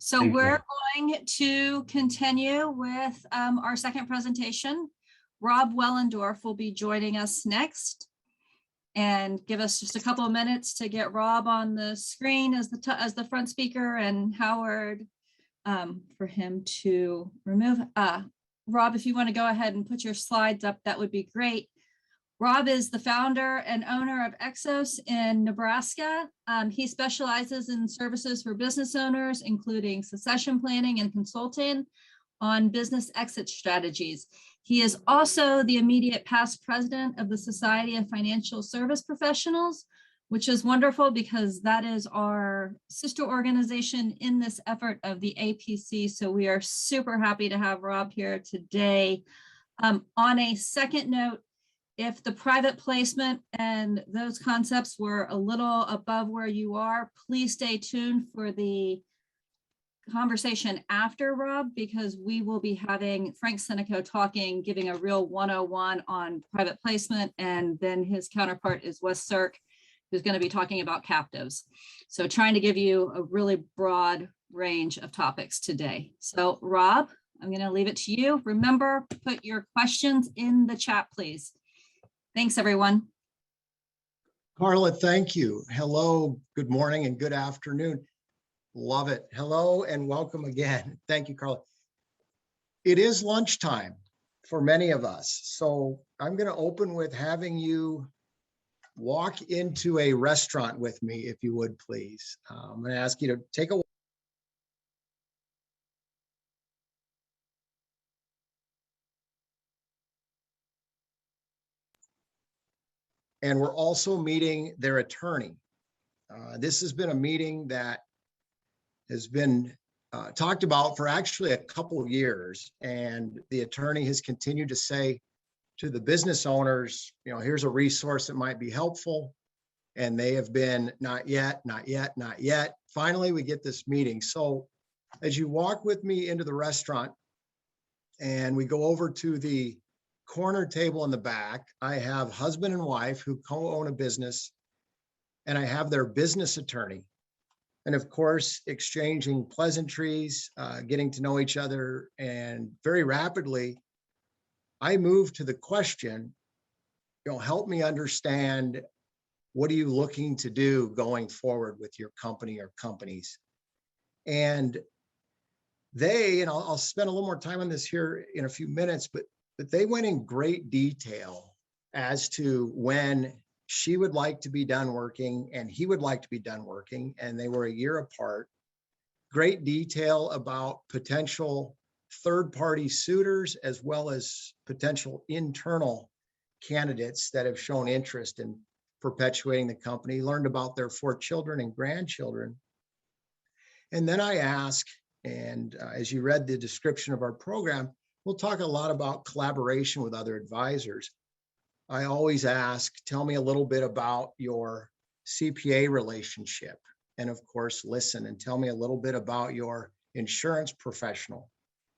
So we're going to continue with our second presentation. Rob Wellendorf will be joining us next and give us just a couple of minutes to get Rob on the screen as the front speaker, and Howard for him to remove. Rob, if you want to go ahead and put your slides up, that would be great. Rob is the founder and owner of Exos in Nebraska. He specializes in services for business owners, including succession planning and consulting on business exit strategies. He is also the immediate past president of the Society of Financial Service Professionals, which is wonderful because that is our sister organization in this effort of the APC. So we are super happy to have Rob here today. On a second note, if the private placement and those concepts were a little above where you are, please stay tuned for the conversation after Rob, because we will be having Frank Seneco giving a real 101 on private placement, and then his counterpart is Wes Sirk, who's going to be talking about captives. So trying to give you a really broad range of topics today. So Rob, I'm going to leave it to you. Remember, put your questions in the chat, please. Thanks, everyone. Carla, thank you. Hello, good morning, and good afternoon. Love it. Hello, and welcome again. Thank you, Carla. It is lunchtime for many of us, so I'm going to open with having you walk into a restaurant with me, if you would, please. I'm going to ask you to take a and we're also meeting their attorney. This has been a meeting that has been talked about for actually a couple of years, and the attorney has continued to say to the business owners, you know, here's a resource that might be helpful, and they have been not yet, not yet, not yet. Finally, we get this meeting. So as you walk with me into the restaurant and we go over to the corner table in the back, I have husband and wife who co-own a business, and I have their business attorney. And of course, exchanging pleasantries, getting to know each other, and very rapidly, I move to the question, you know, help me understand, what are you looking to do going forward with your company or companies? And they, and I'll spend a little more time on this here in a few minutes, but they went in great detail as to when she would like to be done working and he would like to be done working, and they were a year apart. Great detail about potential third-party suitors as well as potential internal candidates that have shown interest in perpetuating the company. Learned about their 4 children and grandchildren. And then I ask, and as you read the description of our program, we'll talk a lot about collaboration with other advisors. I always ask, tell me a little bit about your CPA relationship. And of course, listen and tell me a little bit about your insurance professional,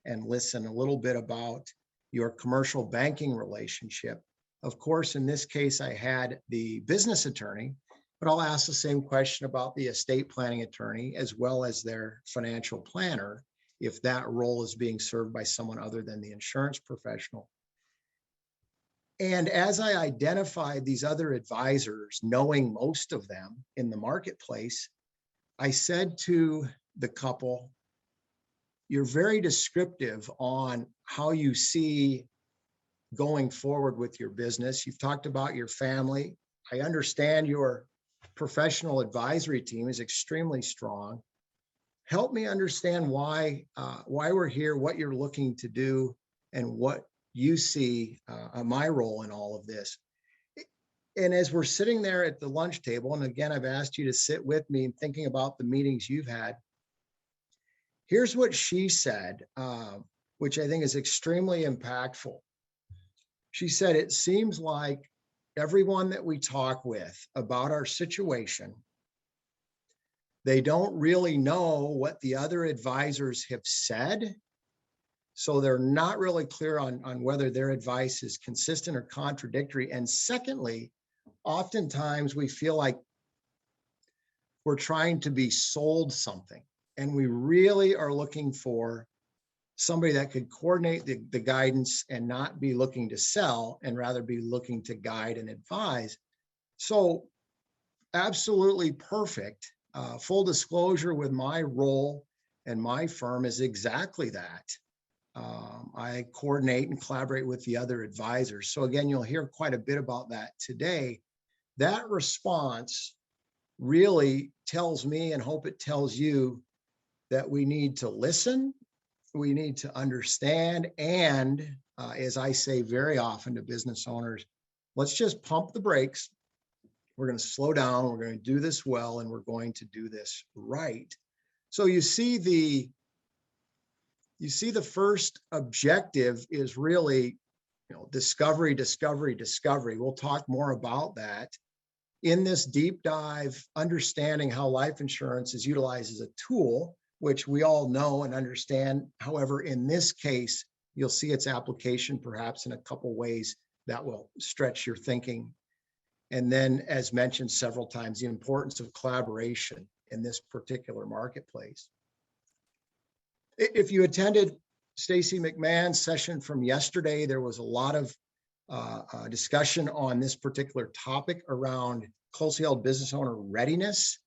and listen a little bit about your commercial banking relationship. Of course, in this case, I had the business attorney, but I'll ask the same question about the estate planning attorney as well as their financial planner, if that role is being served by someone other than the insurance professional. And as I identified these other advisors, knowing most of them in the marketplace, I said to the couple, you're very descriptive on how you see going forward with your business. You've talked about your family. I understand your professional advisory team is extremely strong. Help me understand why we're here, what you're looking to do, and what you see my role in all of this. And as we're sitting there at the lunch table, and again, I've asked you to sit with me and thinking about the meetings you've had, here's what she said, which I think is extremely impactful. She said, it seems like everyone that we talk with about our situation, they don't really know what the other advisors have said. So they're not really clear on whether their advice is consistent or contradictory. And secondly, oftentimes we feel like we're trying to be sold something. And we really are looking for somebody that could coordinate the guidance and not be looking to sell and rather be looking to guide and advise. So absolutely perfect. Full disclosure with my role and my firm is exactly that. I coordinate and collaborate with the other advisors. So again, you'll hear quite a bit about that today. That response really tells me, and hope it tells you, that we need to listen, we need to understand, and as I say very often to business owners, let's just pump the brakes. We're going to slow down, we're going to do this well, and we're going to do this right. So you see the first objective is really, discovery, discovery, discovery. We'll talk more about that in this deep dive, understanding how life insurance is utilized as a tool, which we all know and understand. However, in this case, you'll see its application perhaps in a couple ways that will stretch your thinking. And then, as mentioned several times, the importance of collaboration in this particular marketplace. If you attended Stacy McMahon's session from yesterday, there was a lot of discussion on this particular topic around closely held business owner readiness.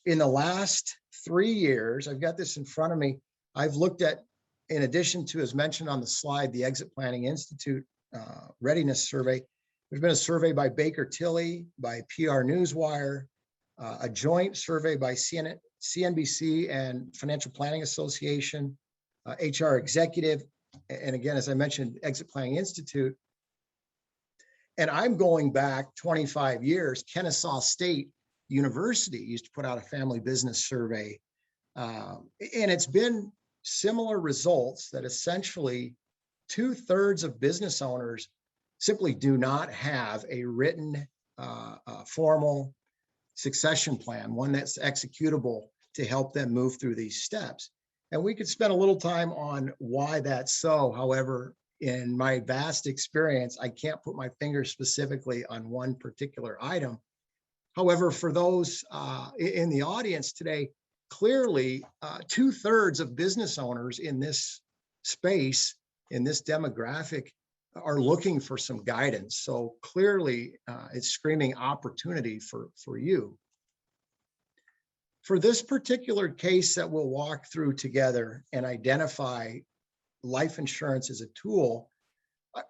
In the last 3 years, I've got this in front of me, I've looked at, in addition to, as mentioned on the slide, the Exit Planning Institute readiness survey. There's been a survey by Baker Tilly, by PR Newswire, a joint survey by CNBC and Financial Planning Association, HR Executive, and again, as I mentioned, Exit Planning Institute. And I'm going back 25 years. Kennesaw State University used to put out a family business survey. And it's been similar results, that essentially 2/3 of business owners simply do not have a written formal succession plan, one that's executable to help them move through these steps. And we could spend a little time on why that's so. However, in my vast experience, I can't put my finger specifically on one particular item. However, for those in the audience today, clearly 2/3 of business owners in this space, in this demographic, are looking for some guidance. So clearly it's screaming opportunity for you. For this particular case that we'll walk through together and identify life insurance as a tool,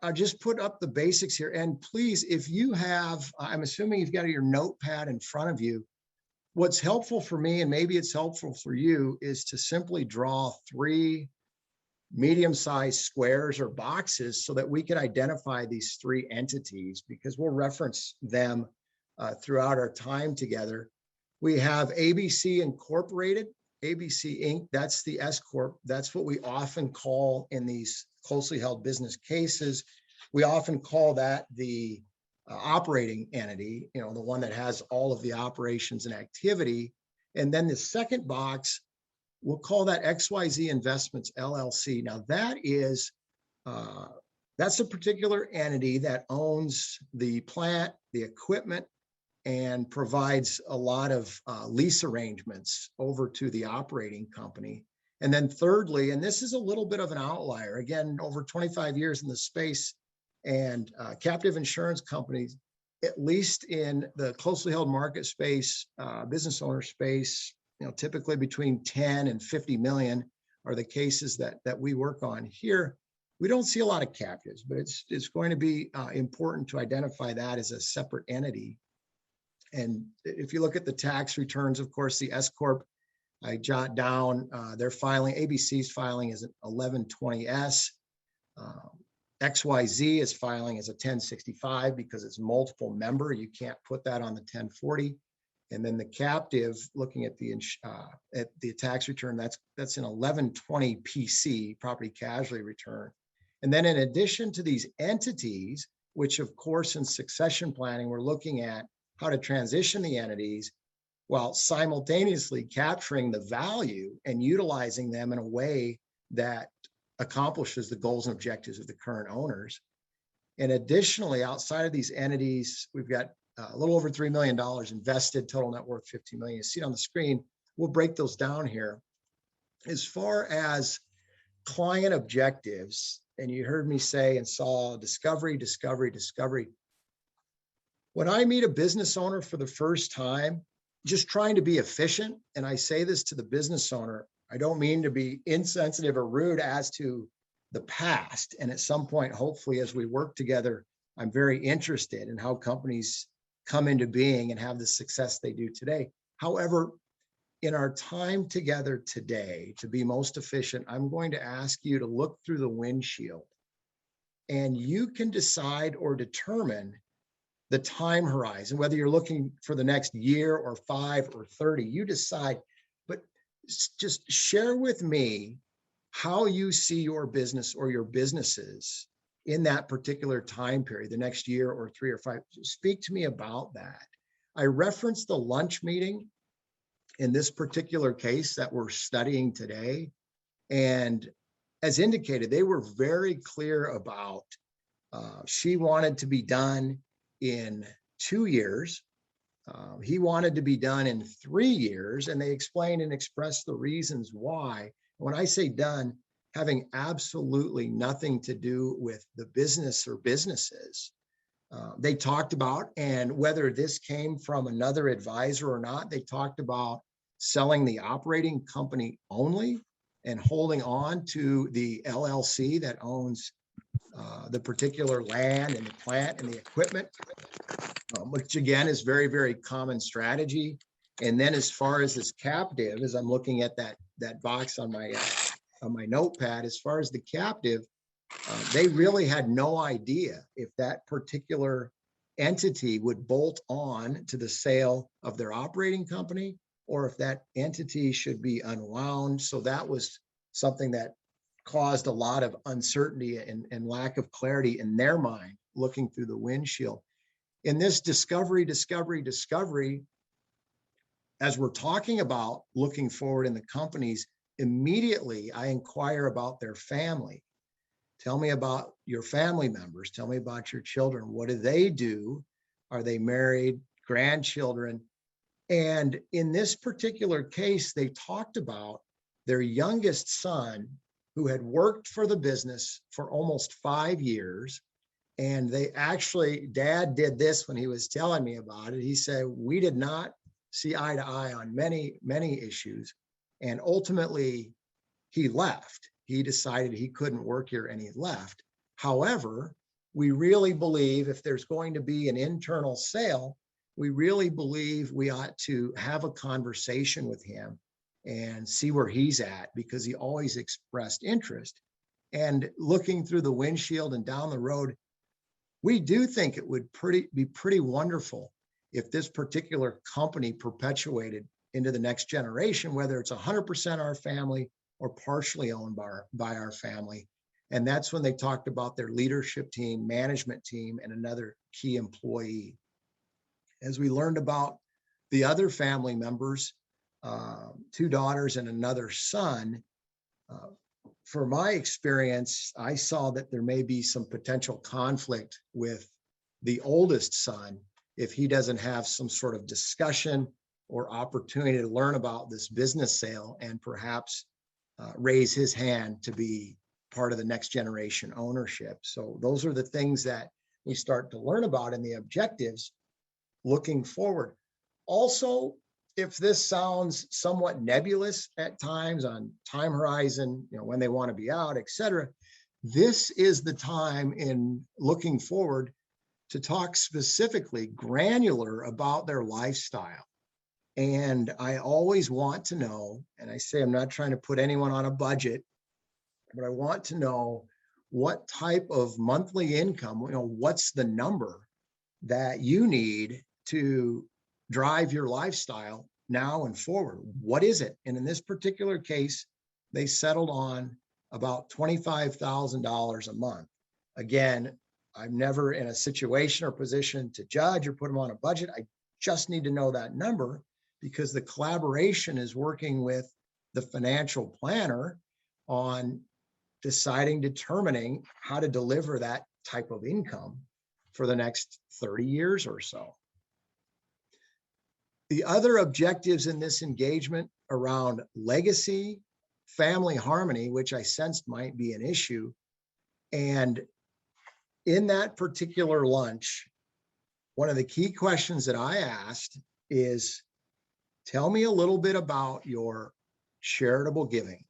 I just put up the basics here. And please, if you have, I'm assuming you've got your notepad in front of you. What's helpful for me, and maybe it's helpful for you, is to simply draw 3 medium-sized squares or boxes so that we can identify these 3 entities, because we'll reference them throughout our time together. We have ABC Incorporated, ABC Inc., that's the S Corp. That's what we often call, in these closely held business cases, we often call that the operating entity, the one that has all of the operations and activity. And then the second box, we'll call that XYZ Investments LLC. Now that is, that's a particular entity that owns the plant, the equipment, and provides a lot of lease arrangements over to the operating company. And then thirdly, and this is a little bit of an outlier, again, over 25 years in the space, and captive insurance companies, at least in the closely held market space, business owner space, typically between 10 and 50 million are the cases that we work on here. We don't see a lot of captives, but it's going to be important to identify that as a separate entity. And if you look at the tax returns, of course, the S Corp, I jot down their filing, ABC's filing is an 1120S. XYZ is filing as a 1065 because it's multiple member. You can't put that on the 1040. And then the captive, looking at the tax return, that's an 1120 PC, property casualty return. And then in addition to these entities, which of course in succession planning, we're looking at how to transition the entities while simultaneously capturing the value and utilizing them in a way that accomplishes the goals and objectives of the current owners. And additionally, outside of these entities, we've got a little over $3 million invested, total net worth $15 million. You see it on the screen. we'll break those down here. As far as client objectives, and you heard me say and saw discovery, discovery, discovery. When I meet a business owner for the first time, just trying to be efficient, and I say this to the business owner, I don't mean to be insensitive or rude as to the past. And at some point, hopefully, as we work together, I'm very interested in how companies come into being and have the success they do today. However, in our time together today, to be most efficient, I'm going to ask you to look through the windshield, and you can decide or determine the time horizon, whether you're looking for the next year or 5 or 30, you decide, but just share with me how you see your business or your businesses in that particular time period, the next year or 3 or 5. Speak to me about that. I referenced the lunch meeting in this particular case that we're studying today. And as indicated, they were very clear about she wanted to be done in 2 years. He wanted to be done in 3 years, and they explained and expressed the reasons why. When I say done, having absolutely nothing to do with the business or businesses. They talked about, and whether this came from another advisor or not, they talked about selling the operating company only and holding on to the LLC that owns the particular land and the plant and the equipment, which again is very, very common strategy. And then as far as this captive, as I'm looking at that box on my notepad, as far as the captive, they really had no idea if that particular entity would bolt on to the sale of their operating company, or if that entity should be unwound. So that was something that caused a lot of uncertainty and lack of clarity in their mind, looking through the windshield. In this discovery, as we're talking about looking forward in the companies, immediately I inquire about their family. Tell me about your family members. Tell me about your children. What do they do? Are they married? Grandchildren? And in this particular case, they talked about their youngest son, who had worked for the business for almost 5 years. And they actually, Dad did this when he was telling me about it. He said, we did not see eye to eye on many, many issues. And ultimately, he left. He decided he couldn't work here and he left. However, we really believe if there's going to be an internal sale, we really believe we ought to have a conversation with him and see where he's at, because he always expressed interest. And looking through the windshield and down the road, we do think it would be pretty wonderful if this particular company perpetuated into the next generation, whether it's 100% our family or partially owned by our family. And that's when they talked about their leadership team, management team, and another key employee. As we learned about the other family members, 2 daughters and another son, for my experience, I saw that there may be some potential conflict with the oldest son if he doesn't have some sort of discussion or opportunity to learn about this business sale and perhaps raise his hand to be part of the next generation ownership. So those are the things that we start to learn about in the objectives looking forward. Also, if this sounds somewhat nebulous at times on time horizon, when they want to be out, et cetera, this is the time in looking forward to talk specifically granular about their lifestyle. And I always want to know, and I say I'm not trying to put anyone on a budget, but I want to know what type of monthly income, what's the number that you need to drive your lifestyle now and forward. What is it? And in this particular case, they settled on about $25,000 a month. Again, I'm never in a situation or position to judge or put them on a budget. I just need to know that number, because the collaboration is working with the financial planner on determining how to deliver that type of income for the next 30 years or so. The other objectives in this engagement around legacy, family harmony, which I sensed might be an issue. And in that particular lunch, one of the key questions that I asked is, tell me a little bit about your charitable giving,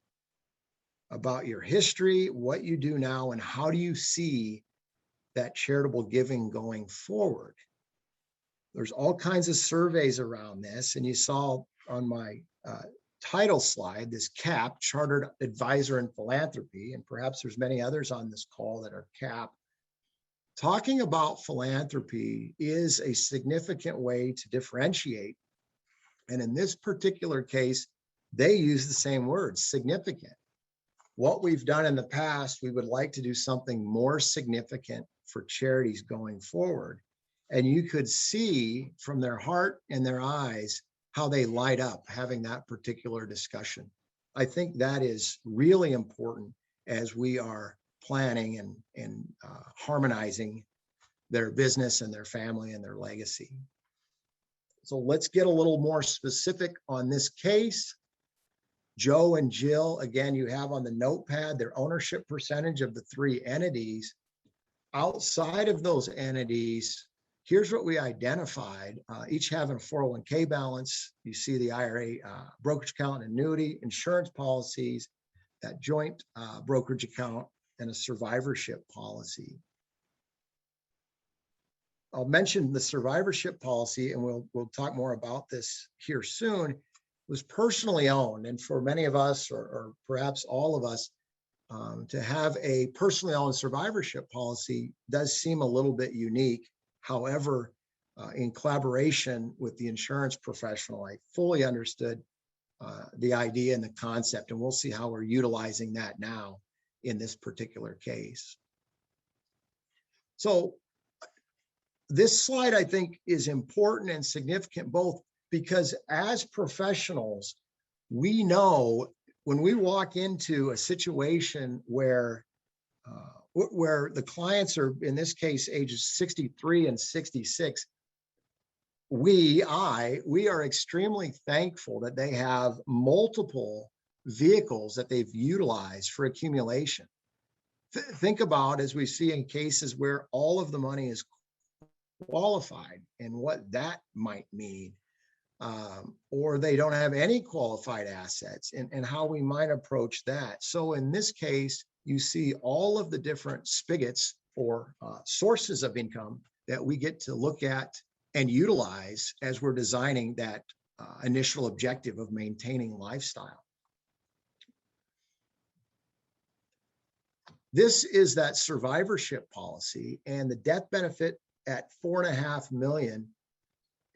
about your history, what you do now, and how do you see that charitable giving going forward? There's all kinds of surveys around this, and you saw on my title slide, this CAP, Chartered Advisor in Philanthropy, and perhaps there's many others on this call that are CAP. Talking about philanthropy is a significant way to differentiate. And in this particular case, they use the same word, significant. What we've done in the past, we would like to do something more significant for charities going forward. And you could see from their heart and their eyes how they light up having that particular discussion. I think that is really important as we are planning and harmonizing their business and their family and their legacy. So let's get a little more specific on this case. Joe and Jill, again, you have on the notepad their ownership percentage of the 3 entities. Outside of those entities, here's what we identified, each having a 401k balance. You see the IRA brokerage account, annuity, insurance policies, that joint brokerage account, and a survivorship policy. I'll mention the survivorship policy, and we'll talk more about this here soon. It was personally owned, and for many of us, or perhaps all of us, to have a personally owned survivorship policy does seem a little bit unique. However, in collaboration with the insurance professional, I fully understood the idea and the concept, and we'll see how we're utilizing that now in this particular case. So this slide, I think, is important and significant, both because as professionals, we know when we walk into a situation where the clients are, in this case, ages 63 and 66, we are extremely thankful that they have multiple vehicles that they've utilized for accumulation. Think about, as we see in cases where all of the money is qualified and what that might mean, or they don't have any qualified assets, and how we might approach that. So in this case, you see all of the different spigots or sources of income that we get to look at and utilize as we're designing that initial objective of maintaining lifestyle. This is that survivorship policy, and the death benefit at $4.5 million.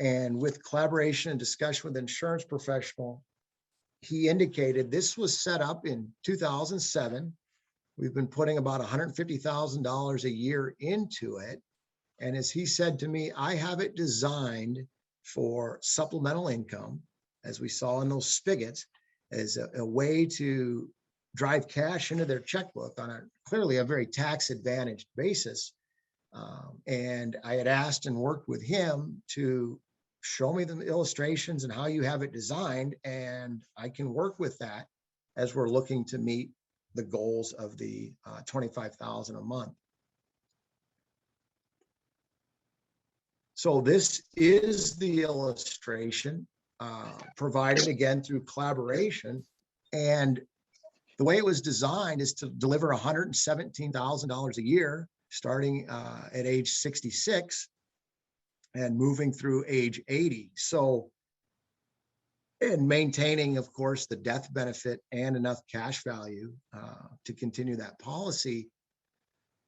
And with collaboration and discussion with the insurance professional, he indicated this was set up in 2007. We've been putting about $150,000 a year into it. And as he said to me, I have it designed for supplemental income, as we saw in those spigots, as a way to drive cash into their checkbook on clearly a very tax advantaged basis. And I had asked and worked with him to show me the illustrations and how you have it designed, and I can work with that as we're looking to meet the goals of the $25,000 a month. So this is the illustration provided again through collaboration, and the way it was designed is to deliver $117,000 a year starting at age 66 and moving through age 80. So, and maintaining, of course, the death benefit and enough cash value to continue that policy.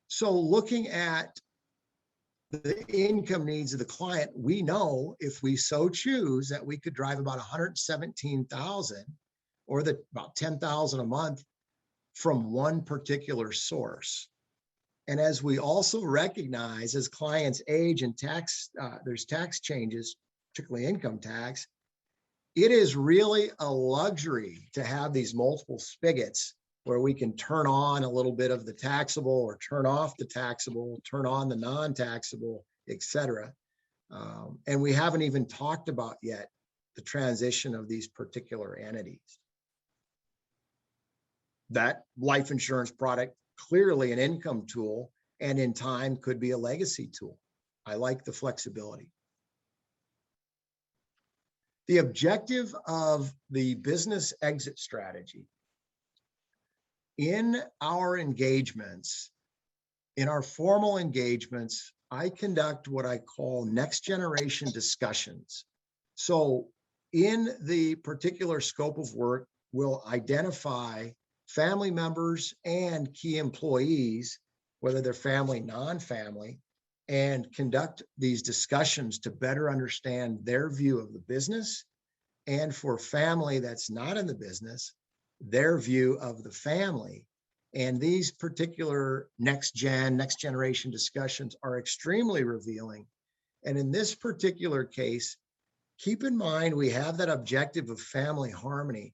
So looking at the income needs of the client, we know if we so choose that we could drive about 117,000 or about 10,000 a month from one particular source. And as we also recognize, as clients age and there's tax changes, particularly income tax, it is really a luxury to have these multiple spigots where we can turn on a little bit of the taxable or turn off the taxable, turn on the non-taxable, et cetera. And we haven't even talked about yet the transition of these particular entities. That life insurance product, clearly an income tool, and in time could be a legacy tool. I like the flexibility. The objective of the business exit strategy in our engagements, in our formal engagements, I conduct what I call next generation discussions. So in the particular scope of work, we'll identify family members and key employees, whether they're family, non-family, and conduct these discussions to better understand their view of the business, and for family that's not in the business, their view of the family. And these particular next generation discussions are extremely revealing. And in this particular case, keep in mind, we have that objective of family harmony.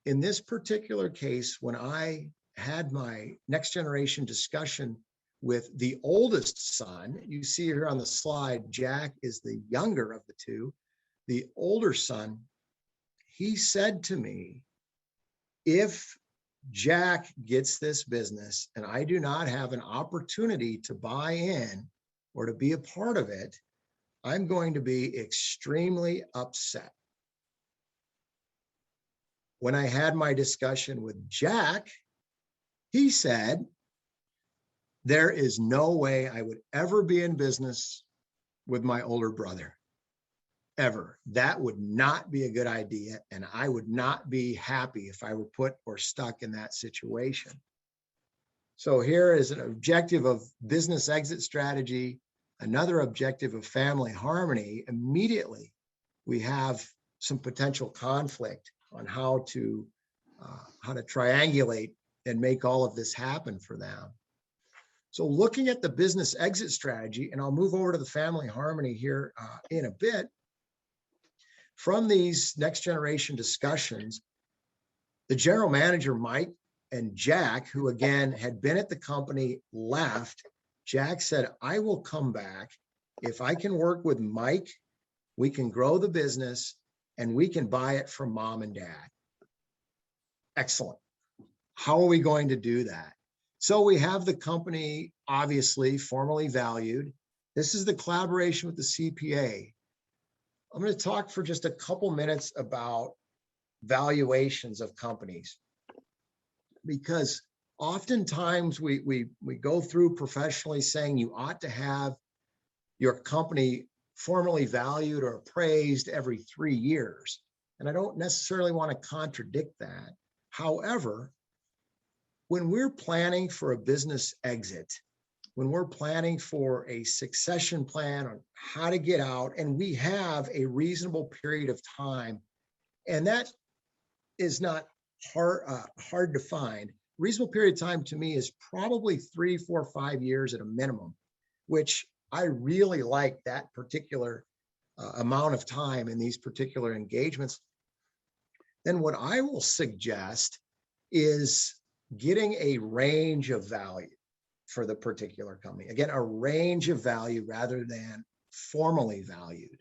In this particular case, when I had my next generation discussion with the oldest son, you see here on the slide, Jack is the younger of the two, the older son, he said to me, if Jack gets this business and I do not have an opportunity to buy in or to be a part of it, I'm going to be extremely upset. When I had my discussion with Jack, he said, there is no way I would ever be in business with my older brother, ever. That would not be a good idea, and I would not be happy if I were put or stuck in that situation. So here is an objective of business exit strategy, another objective of family harmony. Immediately, we have some potential conflict on how to triangulate and make all of this happen for them. So looking at the business exit strategy, and I'll move over to the family harmony here in a bit. From these next generation discussions, the general manager, Mike, and Jack, who again had been at the company, left. Jack said, I will come back. If I can work with Mike, we can grow the business and we can buy it from mom and dad. Excellent. How are we going to do that? So we have the company, obviously, formally valued. This is the collaboration with the CPA. I'm going to talk for just a couple minutes about valuations of companies, because oftentimes we go through professionally saying you ought to have your company formally valued or appraised every 3 years. And I don't necessarily want to contradict that. However, when we're planning for a business exit, when we're planning for a succession plan on how to get out, and we have a reasonable period of time, and that is not hard to find. Reasonable period of time to me is probably 3, 4, 5 years at a minimum, which I really like that particular amount of time in these particular engagements. Then what I will suggest is getting a range of value for the particular company. Again, a range of value rather than formally valued.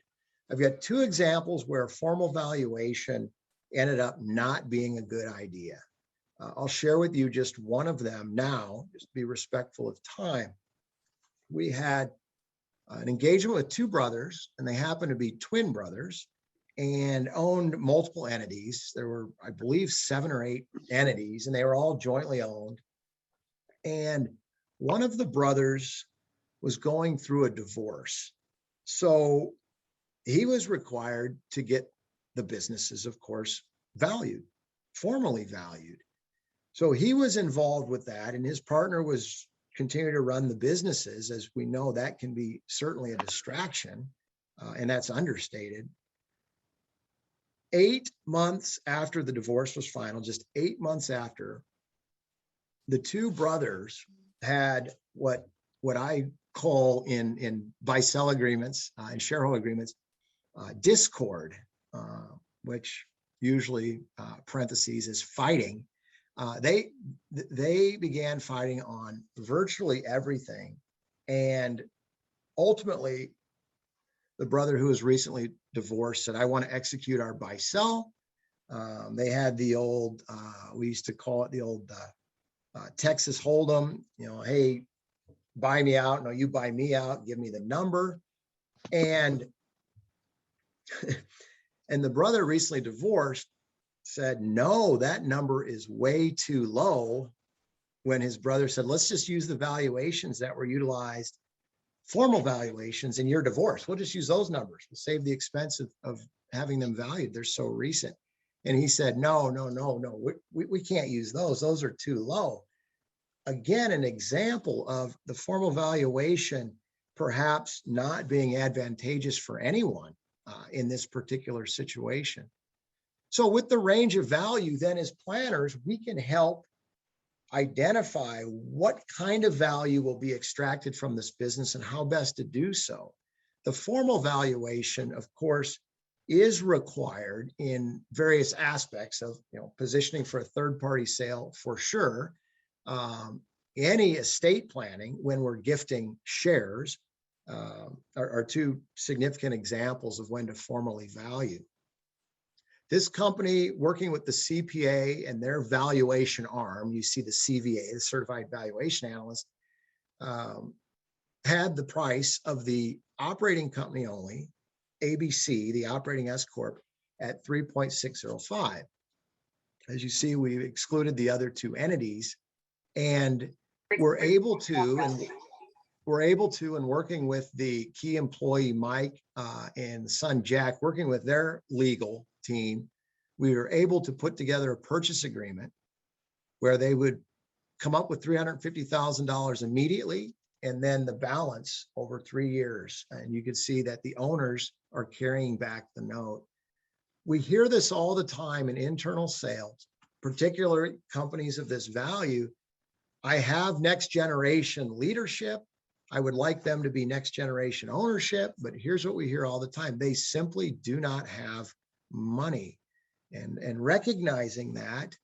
I've got 2 examples where formal valuation ended up not being a good idea. I'll share with you just one of them now, just be respectful of time. We had an engagement with 2 brothers, and they happened to be twin brothers and owned multiple entities. There were, I believe, 7 or 8 entities, and they were all jointly owned. And one of the brothers was going through a divorce. So he was required to get the businesses, of course, valued, formally valued. So he was involved with that, and his partner was continuing to run the businesses. As we know, that can be certainly a distraction, and that's understated. 8 months after the divorce was final, just 8 months after, the 2 brothers had what I call in buy-sell agreements and shareholder agreements, discord, which usually parentheses is fighting. They began fighting on virtually everything, and ultimately the brother who was recently divorced said, I want to execute our buy sell. They had the old, we used to call it the old Texas Hold'em, hey, buy me out. No, you buy me out, give me the number. And and the brother recently divorced said, no, that number is way too low. When his brother said, let's just use the valuations that were utilized, formal valuations in your divorce. We'll just use those numbers. We'll save the expense of having them valued. They're so recent. And he said, no, we can't use those. Those are too low. Again, an example of the formal valuation perhaps not being advantageous for anyone in this particular situation. So with the range of value, then as planners, we can help identify what kind of value will be extracted from this business and how best to do so. The formal valuation, of course, is required in various aspects of positioning for a third-party sale for sure. Any estate planning when we're gifting shares are two significant examples of when to formally value. This company, working with the CPA and their valuation arm, you see the CVA, the Certified Valuation Analyst, had the price of the operating company only, ABC, the operating S Corp, at 3.605. As you see, we excluded the other two entities, and we're able to, in working with the key employee, Mike, and son, Jack, working with their legal team, we were able to put together a purchase agreement where they would come up with $350,000 immediately, and then the balance over 3 years. And you can see that the owners are carrying back the note. We hear this all the time in internal sales, particularly companies of this value. I have next generation leadership. I would like them to be next generation ownership, but here's what we hear all the time. They simply do not have money. And recognizing that,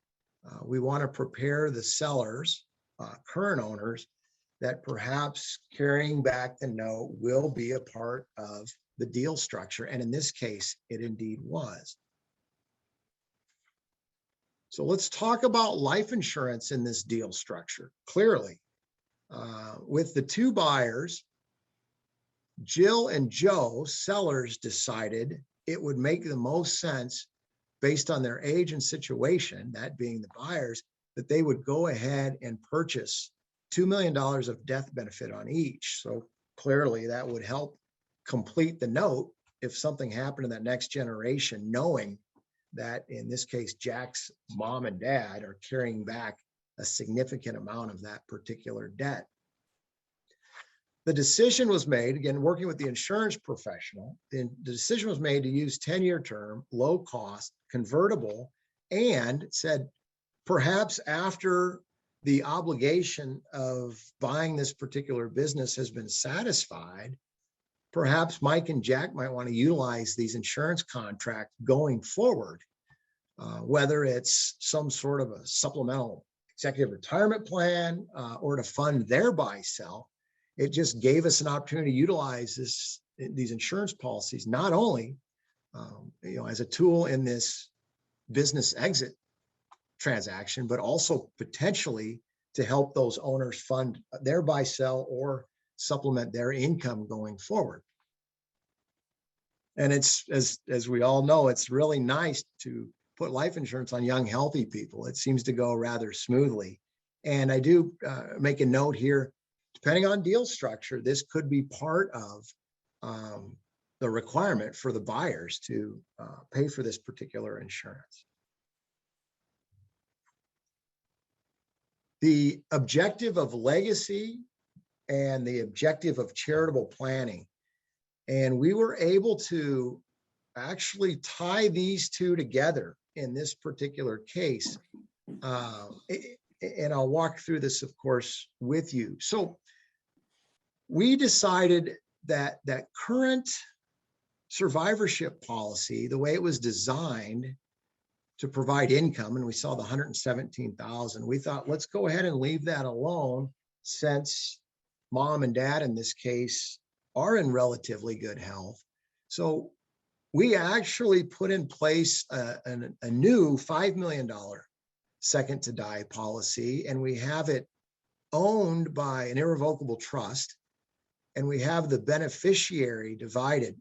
we want to prepare the sellers, current owners, that perhaps carrying back the note will be a part of the deal structure. And in this case, it indeed was. So let's talk about life insurance in this deal structure. Clearly, with the two buyers, Jill and Joe, sellers, decided it would make the most sense based on their age and situation, that being the buyers, that they would go ahead and purchase $2 million of death benefit on each. So clearly that would help complete the note if something happened to that next generation, knowing that in this case, Jack's mom and dad are carrying back a significant amount of that particular debt. The decision was made, again, working with the insurance professional, the decision was made to use 10-year term, low cost, convertible, and said, perhaps after the obligation of buying this particular business has been satisfied, perhaps Mike and Jack might want to utilize these insurance contracts going forward, whether it's some sort of a supplemental executive retirement plan or to fund their buy sell. It just gave us an opportunity to utilize these insurance policies, not only as a tool in this business exit transaction, but also potentially to help those owners fund their buy sell or supplement their income going forward. And it's, as we all know, it's really nice to put life insurance on young, healthy people. It seems to go rather smoothly. And I do make a note here, depending on deal structure, this could be part of the requirement for the buyers to pay for this particular insurance. The objective of legacy and the objective of charitable planning. And we were able to actually tie these two together in this particular case. And I'll walk through this, of course, with you. So we decided that that current survivorship policy, the way it was designed to provide income, and we saw the 117,000, we thought, let's go ahead and leave that alone, since mom and dad in this case are in relatively good health. So we actually put in place a new $5 million second to die policy, and we have it owned by an irrevocable trust, and we have the beneficiary divided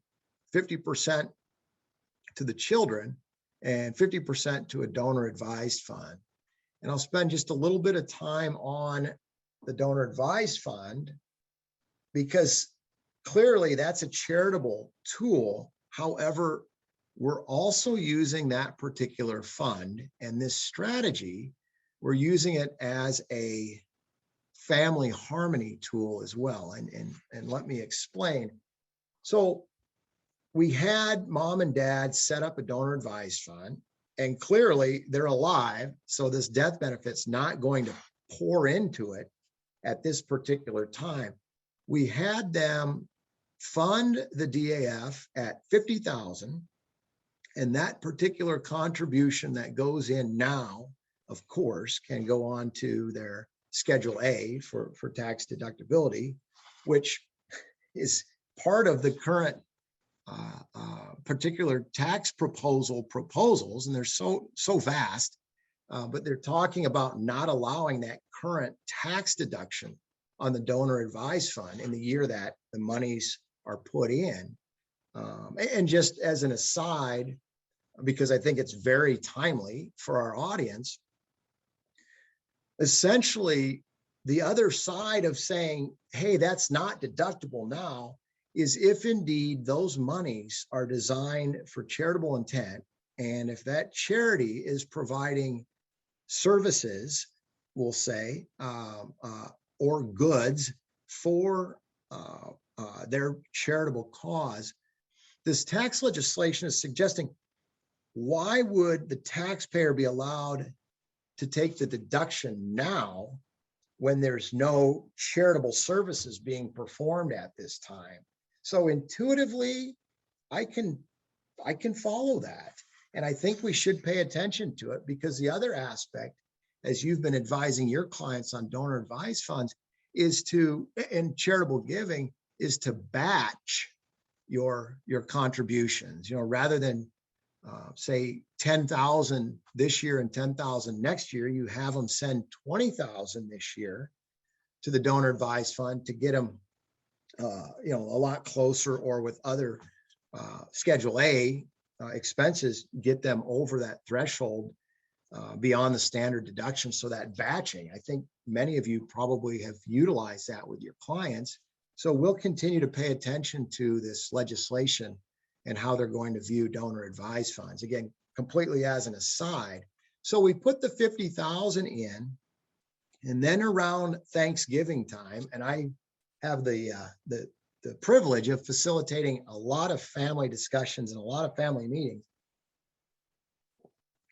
50% to the children and 50% to a donor advised fund. And I'll spend just a little bit of time on the donor advised fund because clearly that's a charitable tool. However, we're also using that particular fund and this strategy, we're using it as a family harmony tool as well. And let me explain. So we had mom and dad set up a donor advised fund, and clearly they're alive. So this death benefit's not going to pour into it at this particular time. We had them fund the DAF at $50,000, and that particular contribution that goes in now, of course, can go on to their Schedule A for tax deductibility, which is part of the current particular tax proposals, and they're so vast, but they're talking about not allowing that current tax deduction on the donor advised fund in the year that the monies are put in. And just as an aside, because I think it's very timely for our audience, essentially the other side of saying, hey, that's not deductible now, is if indeed those monies are designed for charitable intent, and if that charity is providing services, we'll say, or goods for their charitable cause, this tax legislation is suggesting, why would the taxpayer be allowed to take the deduction now when there's no charitable services being performed at this time? So intuitively, I can follow that. And I think we should pay attention to it, because the other aspect, as you've been advising your clients on donor advised funds, is to, in charitable giving, is to batch your contributions, rather than say 10,000 this year and 10,000 next year, you have them send 20,000 this year to the donor advised fund to get them a lot closer, or with other Schedule A expenses, get them over that threshold beyond the standard deduction. So that batching, I think many of you probably have utilized that with your clients. So we'll continue to pay attention to this legislation and how they're going to view donor advised funds. Again, completely as an aside. So we put the 50,000 in, and then around Thanksgiving time, and I have the privilege of facilitating a lot of family discussions and a lot of family meetings.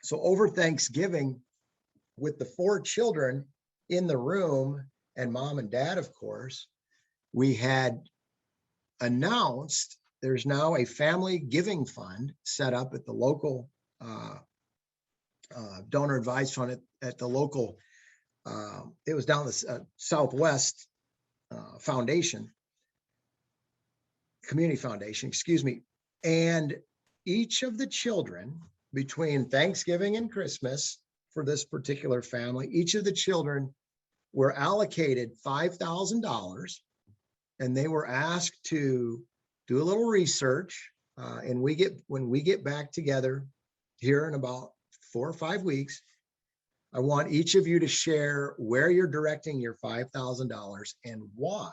So over Thanksgiving, with the 4 children in the room and mom and dad, of course, we had announced there's now a family giving fund set up at the local donor advised fund at the local, it was down the Southwest Foundation, Community Foundation, excuse me. And each of the children, between Thanksgiving and Christmas, for this particular family, each of the children were allocated $5,000, and they were asked to do a little research. And when we get back together here in about 4 or 5 weeks, I want each of you to share where you're directing your $5,000 and why.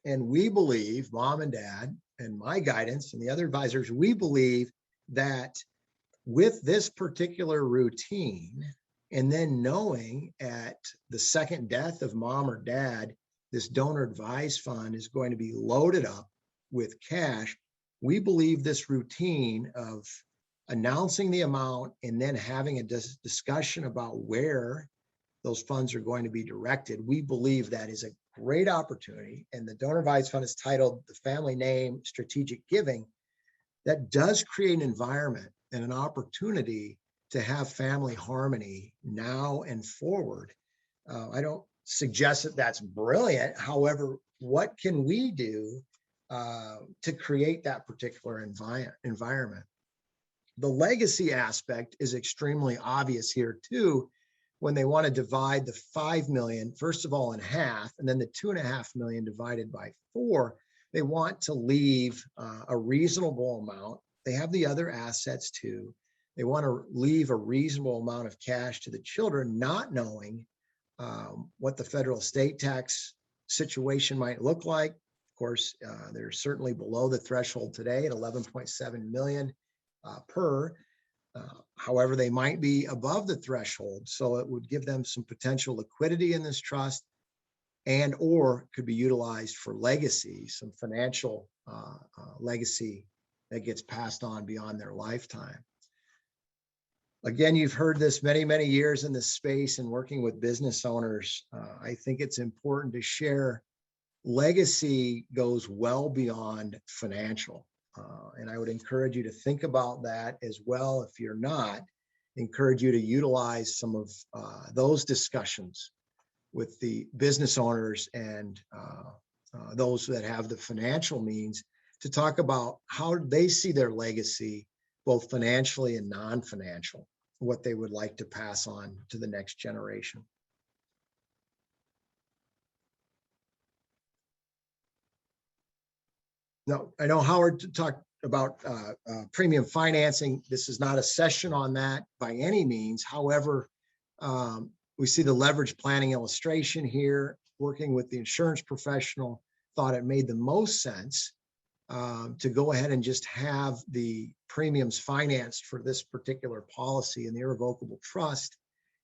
And we believe, mom and dad, and my guidance and the other advisors, we believe that with this particular routine, and then knowing at the second death of mom or dad, this donor advised fund is going to be loaded up with cash, we believe this routine of announcing the amount and then having a discussion about where those funds are going to be directed, we believe that is a great opportunity. And the donor advised fund is titled the family name Strategic Giving. That does create an environment and an opportunity to have family harmony now and forward. I don't suggest that that's brilliant. However, what can we do to create that particular environment. The legacy aspect is extremely obvious here too, when they want to divide the 5 million, first of all, in half, and then the 2.5 million divided by 4. They want to leave a reasonable amount. They have the other assets too. They want to leave a reasonable amount of cash to the children, not knowing what the federal estate tax situation might look like. Of course, they're certainly below the threshold today at 11.7 million per. However, they might be above the threshold, so it would give them some potential liquidity in this trust, and or could be utilized for legacy, some financial legacy that gets passed on beyond their lifetime. Again, you've heard this many, many years in this space and working with business owners. I think it's important to share legacy goes well beyond financial. And I would encourage you to think about that as well. If you're not, encourage you to utilize some of those discussions with the business owners and those that have the financial means to talk about how they see their legacy, both financially and non-financial, what they would like to pass on to the next generation. Now, I know Howard talked about premium financing. This is not a session on that by any means. However, we see the leverage planning illustration here. Working with the insurance professional, thought it made the most sense to go ahead and just have the premiums financed for this particular policy in the irrevocable trust,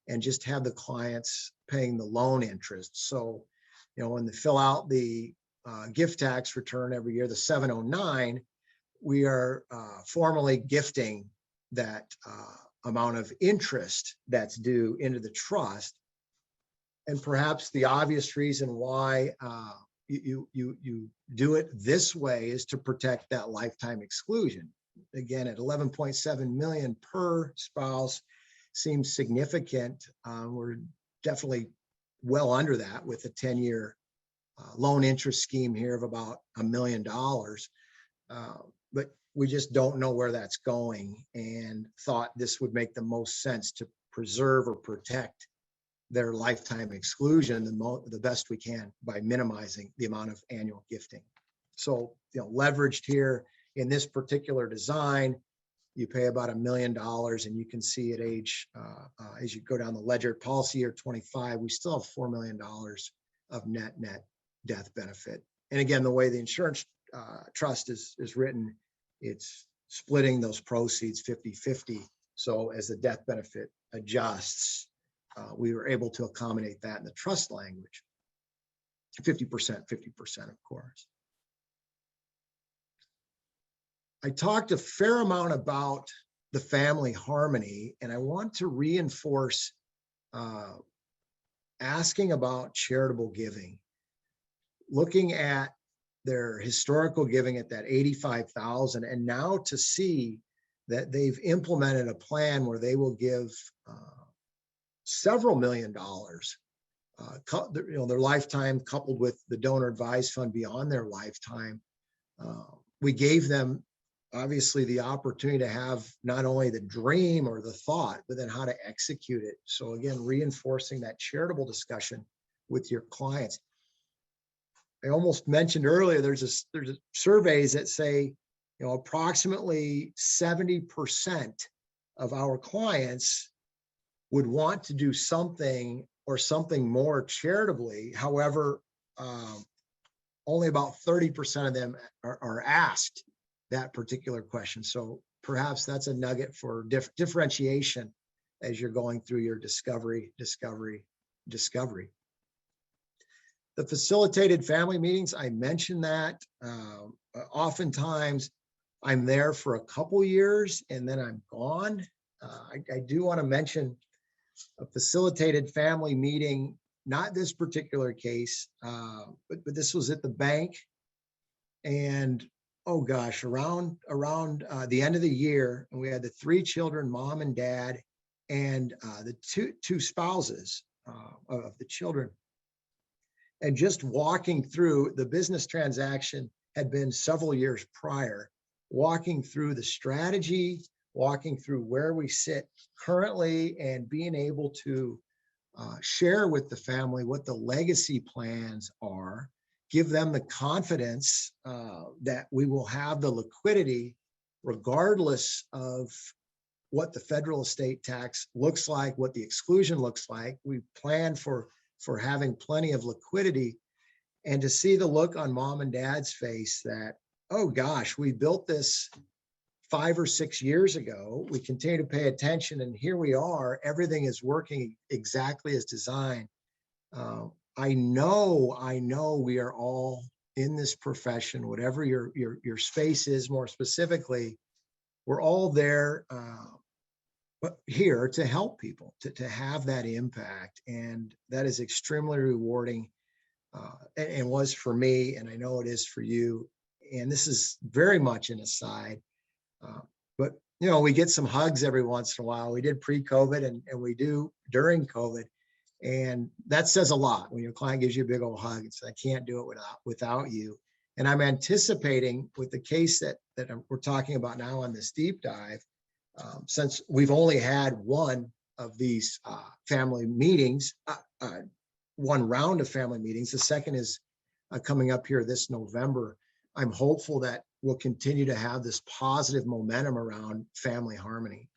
and just have the clients paying the loan interest. So, you know, when they fill out the gift tax return every year, the 709, we are formally gifting that amount of interest that's due into the trust. And perhaps the obvious reason why you do it this way is to protect that lifetime exclusion. Again, at 11.7 million per spouse seems significant. We're definitely well under that with a 10-year loan interest scheme here of about $1 million. But we just don't know where that's going, and thought this would make the most sense to preserve or protect their lifetime exclusion the best we can by minimizing the amount of annual gifting. So, you know, leveraged here in this particular design, you pay about $1 million, and you can see at age, as you go down the ledger, policy year 25, we still have $4 million of net death benefit. And again, the way the insurance trust is written, it's splitting those proceeds 50-50. So as the death benefit adjusts, we were able to accommodate that in the trust language. 50%, of course. I talked a fair amount about the family harmony, and I want to reinforce asking about charitable giving. Looking at their historical giving at that 85,000, and now to see that they've implemented a plan where they will give several $1 million, their lifetime, coupled with the donor advised fund beyond their lifetime. We gave them obviously the opportunity to have not only the dream or the thought, but then how to execute it. So again, reinforcing that charitable discussion with your clients. I almost mentioned earlier, there's surveys that say, you know, approximately 70% of our clients would want to do something or something more charitably. However, only about 30% of them are asked that particular question. So perhaps that's a nugget for differentiation as you're going through your discovery. The facilitated family meetings, I mentioned that. Oftentimes I'm there for a couple years and then I'm gone. I do want to mention a facilitated family meeting, not this particular case, but this was at the bank. And oh gosh, around the end of the year, and we had the 3 children, mom and dad, and the two spouses of the children. And just walking through the business transaction had been several years prior, walking through the strategy, walking through where we sit currently, and being able to share with the family what the legacy plans are, give them the confidence that we will have the liquidity regardless of what the federal estate tax looks like, what the exclusion looks like. We plan for having plenty of liquidity, and to see the look on mom and dad's face that, oh gosh, we built this 5 or 6 years ago. We continue to pay attention, and here we are. Everything is working exactly as designed. I know we are all in this profession, whatever your space is. More specifically, we're all there, but here to help people, to have that impact, and that is extremely rewarding, and was for me, and I know it is for you. And this is very much an aside. But we get some hugs every once in a while. We did pre-COVID, and we do during COVID. And that says a lot when your client gives you a big old hug. It's, I can't do it without you. And I'm anticipating with the case that we're talking about now on this deep dive, since we've only had one of these family meetings, one round of family meetings. The second is coming up here this November. I'm hopeful that we'll continue to have this positive momentum around family harmony.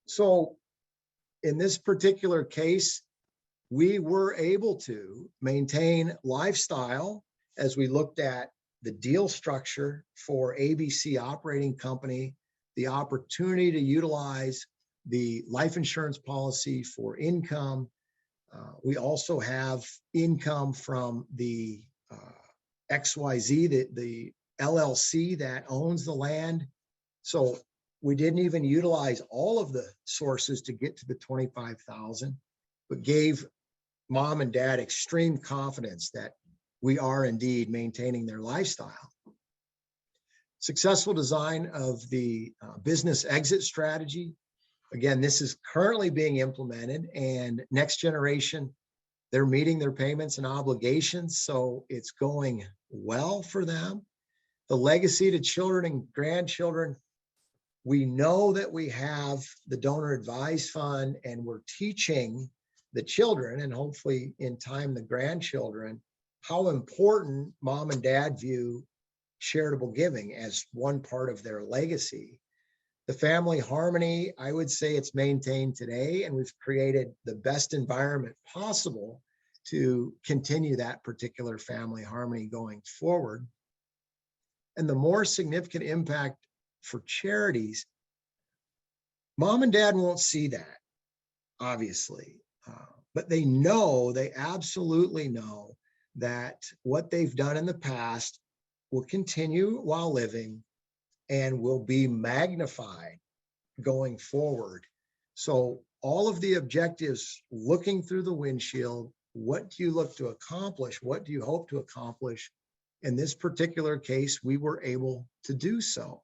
So in this particular case, we were able to maintain lifestyle as we looked at the deal structure for ABC Operating Company, the opportunity to utilize the life insurance policy for income. We also have income from the XYZ, the LLC that owns the land. So we didn't even utilize all of the sources to get to the 25,000, but gave mom and dad extreme confidence that we are indeed maintaining their lifestyle. Successful design of the business exit strategy. Again, this is currently being implemented, and next generation, they're meeting their payments and obligations, so it's going well for them. The legacy to children and grandchildren, we know that we have the donor advised fund, and we're teaching the children, and hopefully in time the grandchildren, how important mom and dad view charitable giving as one part of their legacy. The family harmony, I would say it's maintained today, and we've created the best environment possible to continue that particular family harmony going forward. And the more significant impact for charities, mom and dad won't see that, obviously, but they absolutely know that what they've done in the past will continue while living and will be magnified going forward. So all of the objectives, looking through the windshield, what do you look to accomplish? What do you hope to accomplish? In this particular case, we were able to do so.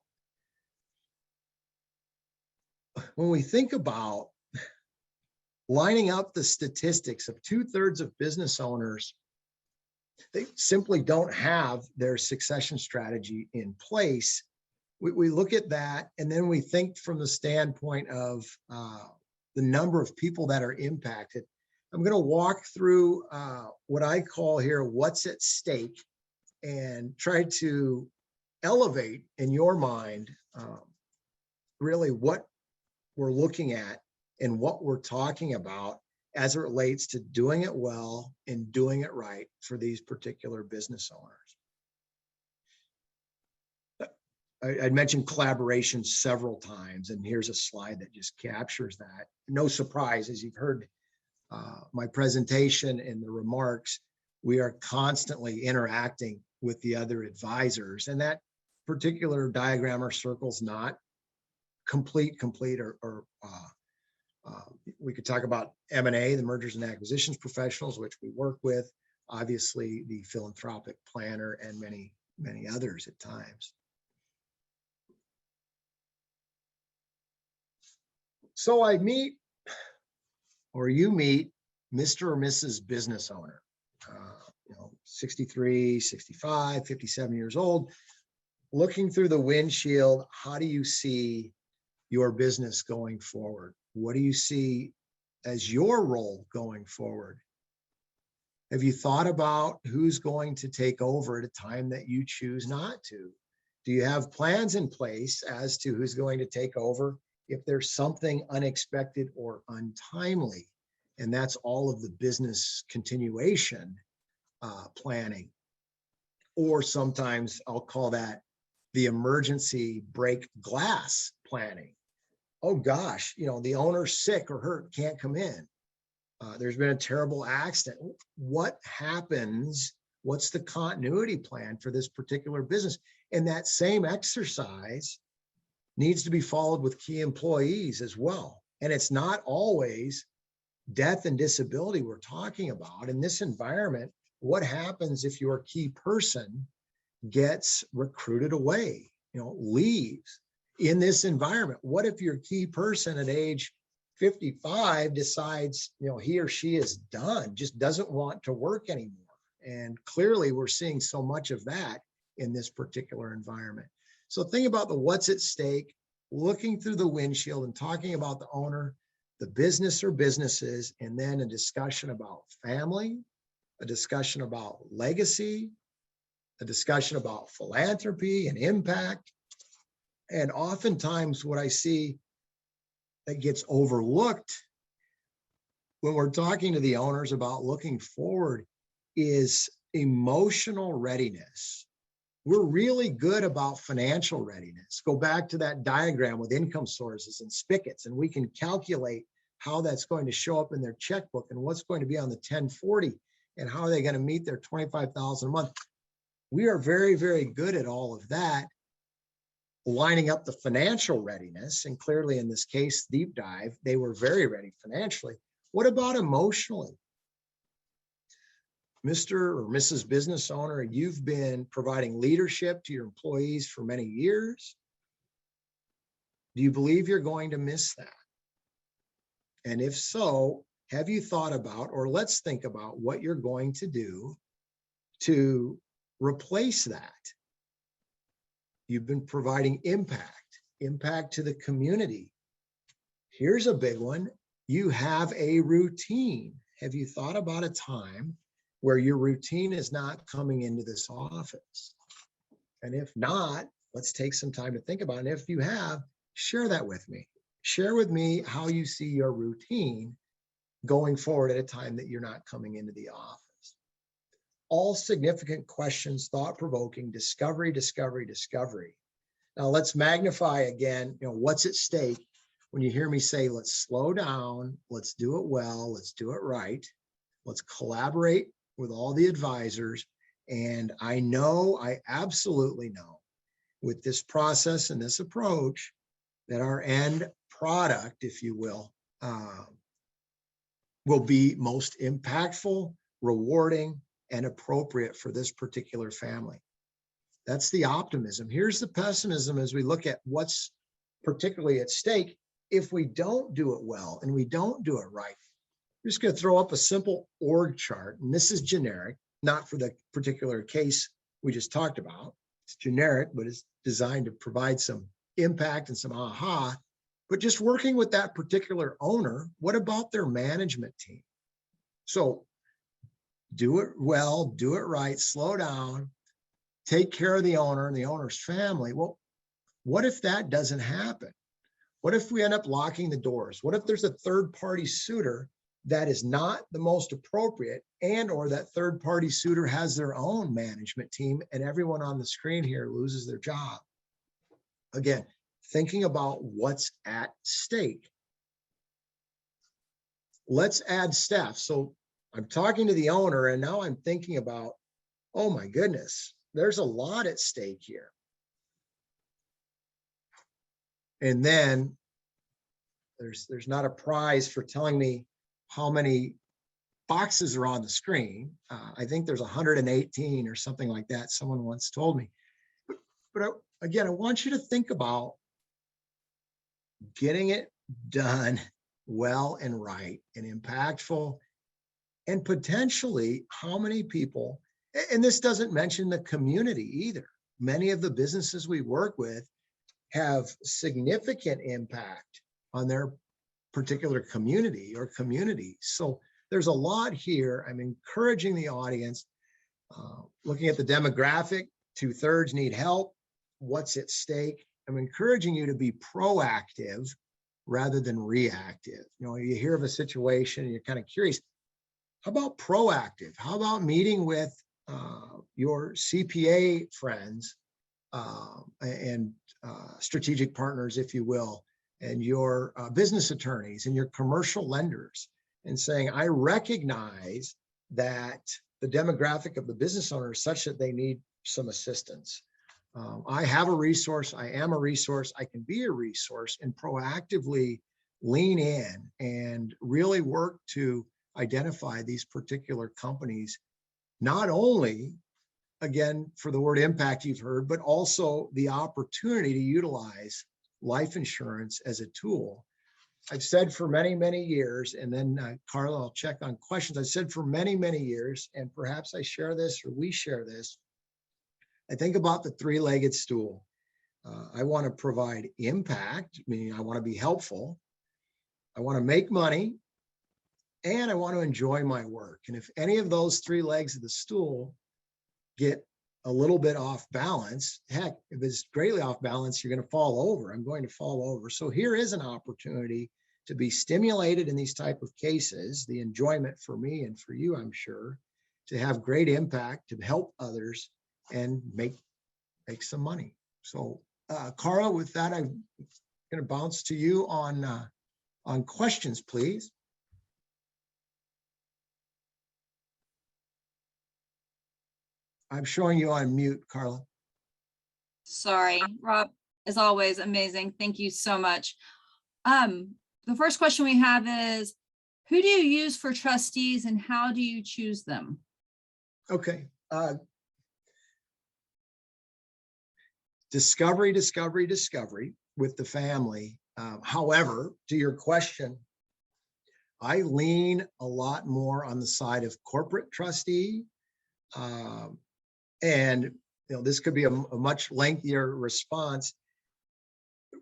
When we think about lining up the statistics of 2/3 of business owners, they simply don't have their succession strategy in place. We look at that, and then we think from the standpoint of the number of people that are impacted. I'm going to walk through what I call here what's at stake, and try to elevate in your mind really what we're looking at and what we're talking about as it relates to doing it well and doing it right for these particular business owners. I'd mentioned collaboration several times, and here's a slide that just captures that. No surprise, as you've heard my presentation and the remarks, we are constantly interacting with the other advisors, and that particular diagram or circle is not complete, or we could talk about M&A, the mergers and acquisitions professionals, which we work with, obviously the philanthropic planner, and many, many others at times. So I meet, or you meet, Mr. or Mrs. Business Owner. 63, 65, 57 years old, looking through the windshield, how do you see your business going forward? What do you see as your role going forward? Have you thought about who's going to take over at a time that you choose not to? Do you have plans in place as to who's going to take over if there's something unexpected or untimely? And that's all of the business continuation planning. Or sometimes I'll call that the emergency break glass planning. Oh gosh, the owner's sick or hurt, can't come in. There's been a terrible accident. What happens? What's the continuity plan for this particular business? And that same exercise needs to be followed with key employees as well. And it's not always death and disability we're talking about. In this environment, what happens if your key person gets recruited away, leaves in this environment? What if your key person at age 55 decides, he or she is done, just doesn't want to work anymore? And clearly we're seeing so much of that in this particular environment. So think about the what's at stake, looking through the windshield and talking about the owner, the business or businesses, and then a discussion about family, a discussion about legacy, a discussion about philanthropy and impact. And oftentimes what I see that gets overlooked when we're talking to the owners about looking forward is emotional readiness. We're really good about financial readiness. Go back to that diagram with income sources and spigots, and we can calculate how that's going to show up in their checkbook and what's going to be on the 1040 and how are they going to meet their $25,000 a month. We are very, very good at all of that, lining up the financial readiness. And clearly in this case, deep dive, they were very ready financially. What about emotionally? Mr. or Mrs. Business Owner, you've been providing leadership to your employees for many years. Do you believe you're going to miss that? And if so, have you thought about, or let's think about what you're going to do to replace that? You've been providing impact to the community. Here's a big one. You have a routine. Have you thought about a time where your routine is not coming into this office? And if not, let's take some time to think about it. And if you have, share that with me. Share with me how you see your routine going forward at a time that you're not coming into the office. All significant questions, thought-provoking, discovery. Now let's magnify again, what's at stake when you hear me say, let's slow down, let's do it well, let's do it right. Let's collaborate with all the advisors. And I absolutely know with this process and this approach that our end product, if you will be most impactful, rewarding, and appropriate for this particular family. That's the optimism. Here's the pessimism as we look at what's particularly at stake if we don't do it well and we don't do it right. I'm just going to throw up a simple org chart, and this is generic, not for the particular case we just talked about. It's generic, but it's designed to provide some impact and some aha. But just working with that particular owner, what about their management team? So do it well, do it right, slow down, take care of the owner and the owner's family. Well, what if that doesn't happen? What if we end up locking the doors? What if there's a third-party suitor that is not the most appropriate, and or that third-party suitor has their own management team and everyone on the screen here loses their job? Again, thinking about what's at stake. Let's add staff. So I'm talking to the owner and now I'm thinking about, oh my goodness, there's a lot at stake here. And then there's not a prize for telling me how many boxes are on the screen. I think there's 118 or something like that. Someone once told me. But again, I want you to think about getting it done well and right and impactful and potentially how many people, and this doesn't mention the community either. Many of the businesses we work with have significant impact on their particular community or communities. So there's a lot here. I'm encouraging the audience, looking at the demographic, 2/3 need help. What's at stake? I'm encouraging you to be proactive rather than reactive. You know, you hear of a situation and you're kind of curious. How about proactive? How about meeting with your CPA friends and strategic partners, if you will, and your business attorneys and your commercial lenders, and saying, I recognize that the demographic of the business owner is such that they need some assistance. I have a resource. I am a resource. I can be a resource, and proactively lean in and really work to identify these particular companies, not only, again, for the word impact you've heard, but also the opportunity to utilize life insurance as a tool. I've said for many, many years, and then Carla, I'll check on questions. I've said for many, many years, and perhaps I share this or we share this, I think about the three-legged stool. I want to provide impact, meaning I want to be helpful. I want to make money, and I want to enjoy my work. And if any of those three legs of the stool get a little bit off balance, heck, if it's greatly off balance, you're going to fall over. I'm going to fall over. So here is an opportunity to be stimulated in these type of cases, the enjoyment for me and for you, I'm sure, to have great impact, to help others and make some money. So Carla, with that, I'm going to bounce to you on questions, please. I'm showing you on mute, Carla. Sorry, Rob, as always, amazing. Thank you so much. The first question we have is, who do you use for trustees and how do you choose them? Okay. Discovery with the family. However, to your question, I lean a lot more on the side of corporate trustee. And you know, this could be a much lengthier response.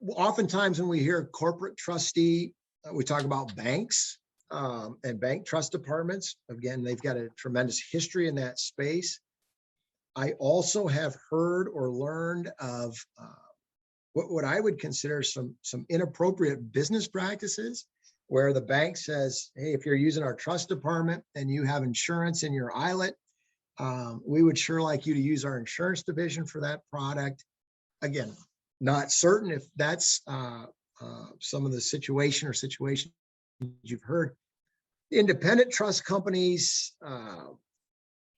Oftentimes when we hear corporate trustee, we talk about banks and bank trust departments. Again, they've got a tremendous history in that space. I also have heard or learned of what I would consider some inappropriate business practices, where the bank says, hey, if you're using our trust department and you have insurance in your ILET, we would sure like you to use our insurance division for that product. Again, not certain if that's some of the situations you've heard. Independent trust companies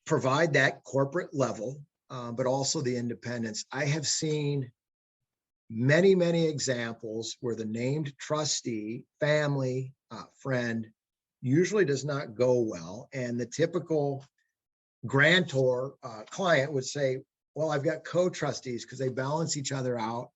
provide that corporate level, but also the independence. I have seen many, many examples where the named trustee, family, friend, usually does not go well. And the typical grantor client would say, well, I've got co-trustees because they balance each other out.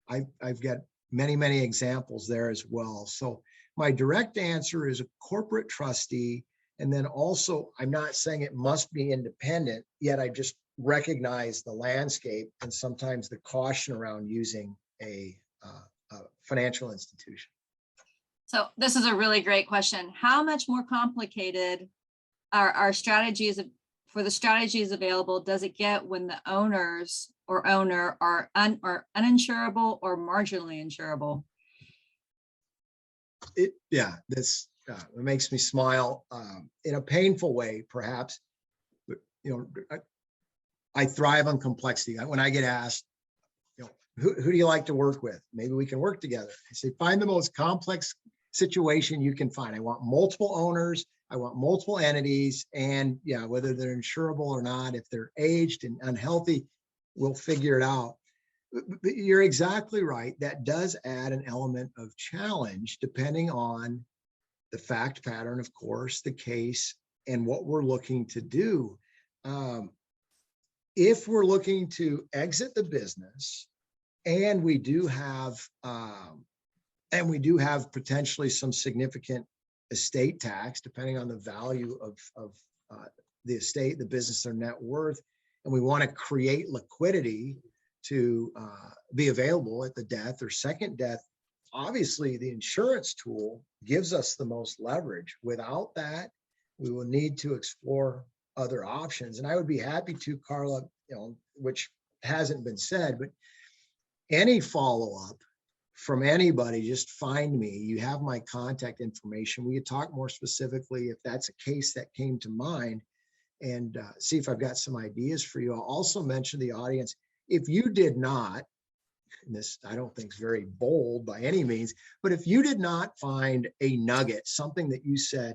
I've got many, many examples there as well. So my direct answer is a corporate trustee. And then also, I'm not saying it must be independent, yet I just recognize the landscape and sometimes the caution around using a financial institution. So this is a really great question. How much more complicated are our strategies for the strategies available does it get when the owners or owner are uninsurable or marginally insurable? It makes me smile in a painful way, perhaps. But you know, I thrive on complexity. When I get asked, you know, who do you like to work with? Maybe we can work together. I say, find the most complex situation you can find. I want multiple owners. I want multiple entities, and yeah, whether they're insurable or not, if they're aged and unhealthy, we'll figure it out. But you're exactly right. That does add an element of challenge depending on the fact pattern, of course, the case, and what we're looking to do. If we're looking to exit the business, and we do have potentially some significant estate tax, depending on the value of the estate, the business, their net worth. And we want to create liquidity to be available at the death or second death. Obviously, the insurance tool gives us the most leverage. Without that, we will need to explore other options. And I would be happy to, Carla, which hasn't been said, but any follow-up from anybody, just find me. You have my contact information. We could talk more specifically if that's a case that came to mind, and see if I've got some ideas for you. I'll also mention the audience, if you did not, and this I don't think is very bold by any means, but if you did not find a nugget, something that you said,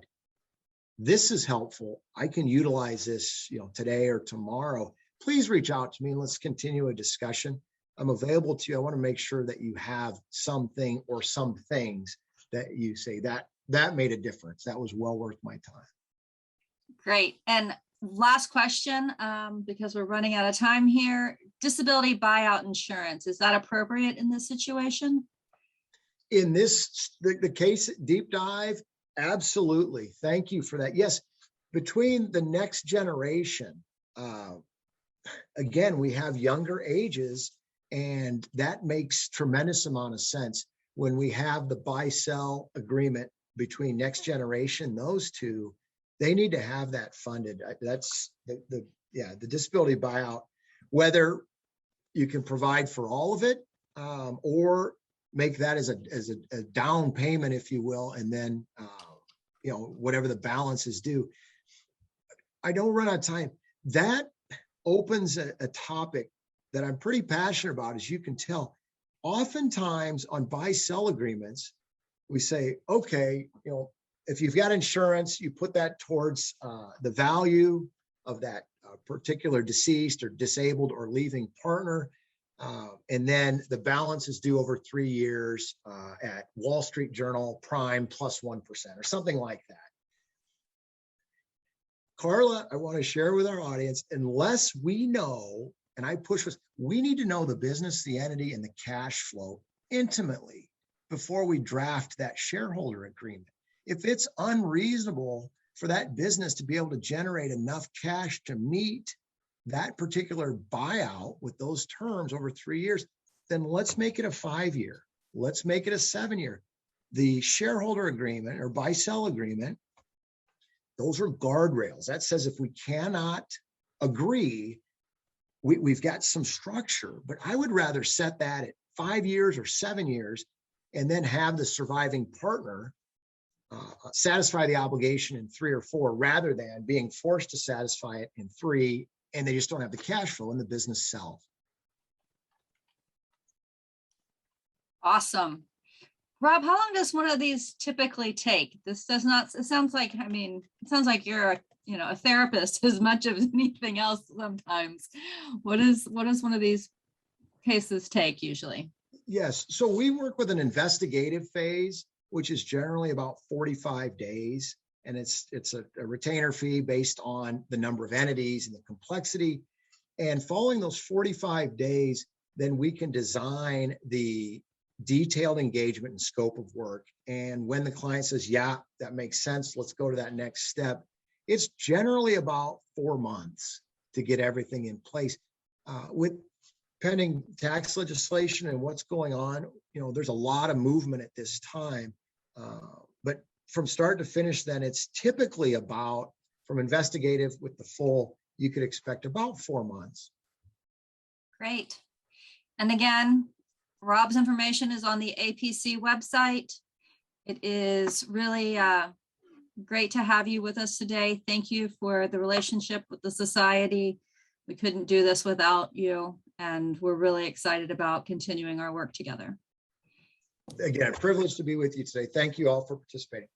this is helpful, I can utilize this, today or tomorrow, please reach out to me and let's continue a discussion. I'm available to you. I want to make sure that you have something or some things that you say that made a difference. That was well worth my time. Great. And last question, because we're running out of time here. Disability buyout insurance, is that appropriate in this situation? In this, the case deep dive, absolutely. Thank you for that. Yes, between the next generation, again, we have younger ages, and that makes tremendous amount of sense when we have the buy-sell agreement between next generation. Those two, they need to have that funded. That's the disability buyout, whether you can provide for all of it, or make that as a down payment, if you will, and then whatever the balance is due. I don't run out of time. That opens a topic that I'm pretty passionate about, as you can tell. Oftentimes on buy-sell agreements, we say, okay, if you've got insurance, you put that towards the value of that particular deceased or disabled or leaving partner. And then the balance is due over 3 years at Wall Street Journal Prime plus 1% or something like that. Carla, I want to share with our audience, unless we know, and I push this, we need to know the business, the entity, and the cash flow intimately before we draft that shareholder agreement. If it's unreasonable for that business to be able to generate enough cash to meet that particular buyout with those terms over 3 years, then let's make it a 5-year. Let's make it a 7-year. The shareholder agreement or buy-sell agreement, those are guardrails. That says if we cannot agree, we've got some structure, but I would rather set that at 5 years or 7 years and then have the surviving partner satisfy the obligation in 3 or 4, rather than being forced to satisfy it in 3 and they just don't have the cash flow and the business sells. Awesome. Rob, how long does one of these typically take? This does not, it sounds like, it sounds like you're a therapist as much as anything else sometimes. What does one of these cases take usually? Yes, so we work with an investigative phase, which is generally about 45 days. And it's a retainer fee based on the number of entities and the complexity. And following those 45 days, then we can design the detailed engagement and scope of work. And when the client says, yeah, that makes sense, let's go to that next step, it's generally about 4 months to get everything in place. With pending tax legislation and what's going on, there's a lot of movement at this time. But from start to finish, then it's typically about, from investigative with the full, you could expect about 4 months. Great. And again, Rob's information is on the APC website. It is really great to have you with us today. Thank you for the relationship with the society. We couldn't do this without you, and we're really excited about continuing our work together. Again, a privilege to be with you today. Thank you all for participating.